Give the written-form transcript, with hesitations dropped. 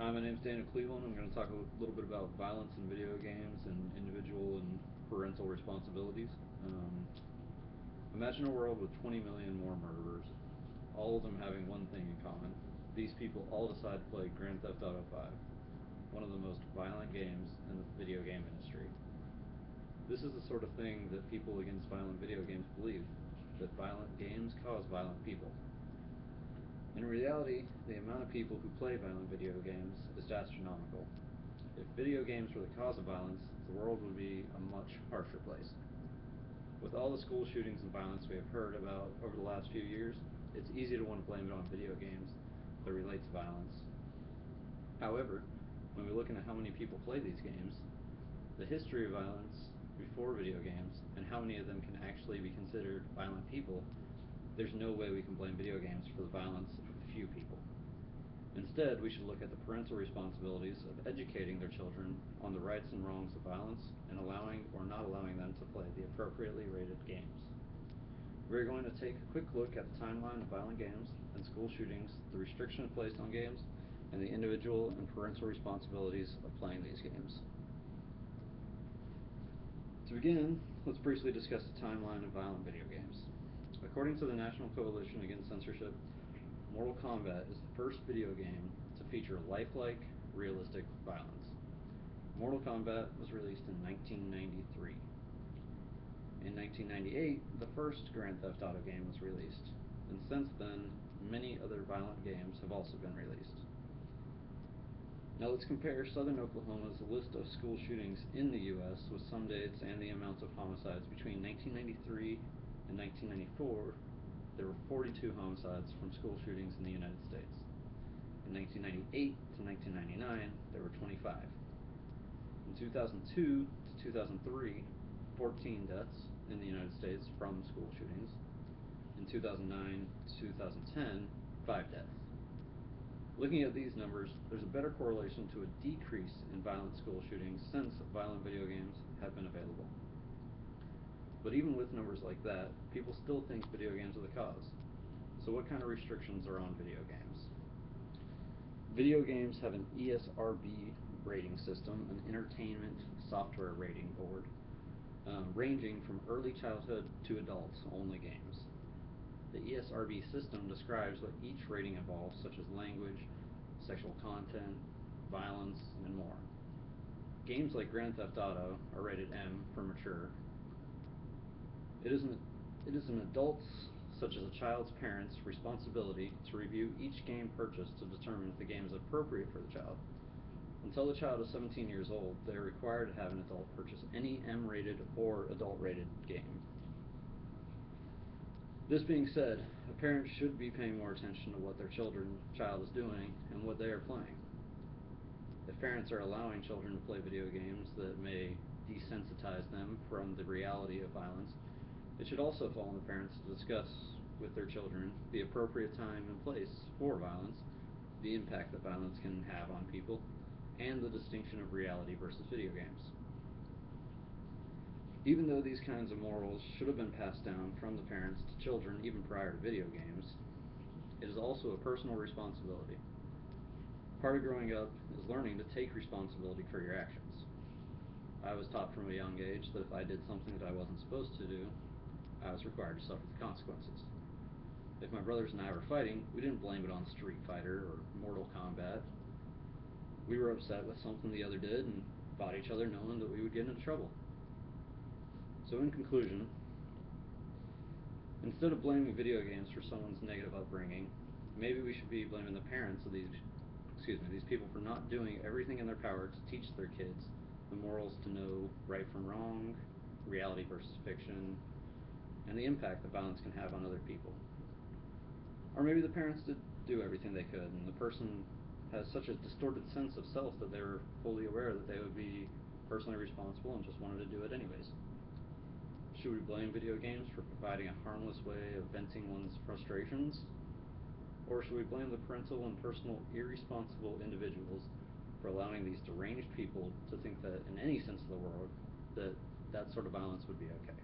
Hi, my name's Daniel Cleveland. I'm going to talk a little bit about violence in video games and individual and parental responsibilities. Um, Imagine a world with 20 million more murderers, all of them having one thing in common. These people all decide to play Grand Theft Auto 5, one of the most violent games in the video game industry. This is the sort of thing that people against violent video games believe, that violent games cause violent people. In reality, the amount of people who play violent video games is astronomical. If video games were the cause of violence, the world would be a much harsher place. With all the school shootings and violence we have heard about over the last few years, it's easy to want to blame it on video games that relate to violence. However, when we look into how many people play these games, the history of violence before video games, and how many of them can actually be considered violent people, there's no way we can blame video games for the violence of a few people. Instead, we should look at the parental responsibilities of educating their children on the rights and wrongs of violence and allowing or not allowing them to play the appropriately rated games. We're going to take a quick look at the timeline of violent games and school shootings, the restrictions placed on games, and the individual and parental responsibilities of playing these games. To begin, let's briefly discuss the timeline of violent video games. According to the National Coalition Against Censorship, Mortal Kombat is the first video game to feature lifelike, realistic violence. Mortal Kombat was released in 1993. In 1998, the first Grand Theft Auto game was released, and since then, many other violent games have also been released. Now let's compare Southern Oklahoma's list of school shootings in the U.S. with some dates and the amounts of homicides between 1993 and 1994. There were 42 homicides from school shootings in the United States. In 1998 to 1999, there were 25. In 2002 to 2003, 14 deaths in the United States from school shootings. In 2009 to 2010, 5 deaths. Looking at these numbers, there's a better correlation to a decrease in violent school shootings since violent video games have been available. But even with numbers like that, people still think video games are the cause. So what kind of restrictions are on video games? Video games have an ESRB rating system, an entertainment software rating board, ranging from early childhood to adults only games. The ESRB system describes what each rating involves, such as language, sexual content, violence, and more. Games like Grand Theft Auto are rated M for mature. It is an adult's, such as a child's parents', responsibility to review each game purchased to determine if the game is appropriate for the child. Until the child is 17 years old, they are required to have an adult purchase any M-rated or adult-rated game. This being said, a parent should be paying more attention to what their child is doing and what they are playing. If parents are allowing children to play video games that may desensitize them from the reality of violence, it should also fall on the parents to discuss with their children the appropriate time and place for violence, the impact that violence can have on people, and the distinction of reality versus video games. Even though these kinds of morals should have been passed down from the parents to children even prior to video games, it is also a personal responsibility. Part of growing up is learning to take responsibility for your actions. I was taught from a young age that if I did something that I wasn't supposed to do, I was required to suffer the consequences. If my brothers and I were fighting, we didn't blame it on Street Fighter or Mortal Kombat. We were upset with something the other did and fought each other knowing that we would get into trouble. So in conclusion, instead of blaming video games for someone's negative upbringing, maybe we should be blaming the parents of these people for not doing everything in their power to teach their kids the morals to know right from wrong, reality versus fiction, and the impact that violence can have on other people. Or maybe the parents did do everything they could, and the person has such a distorted sense of self that they were fully aware that they would be personally responsible and just wanted to do it anyways. Should we blame video games for providing a harmless way of venting one's frustrations? Or should we blame the parental and personal irresponsible individuals for allowing these deranged people to think that in any sense of the word that sort of violence would be okay?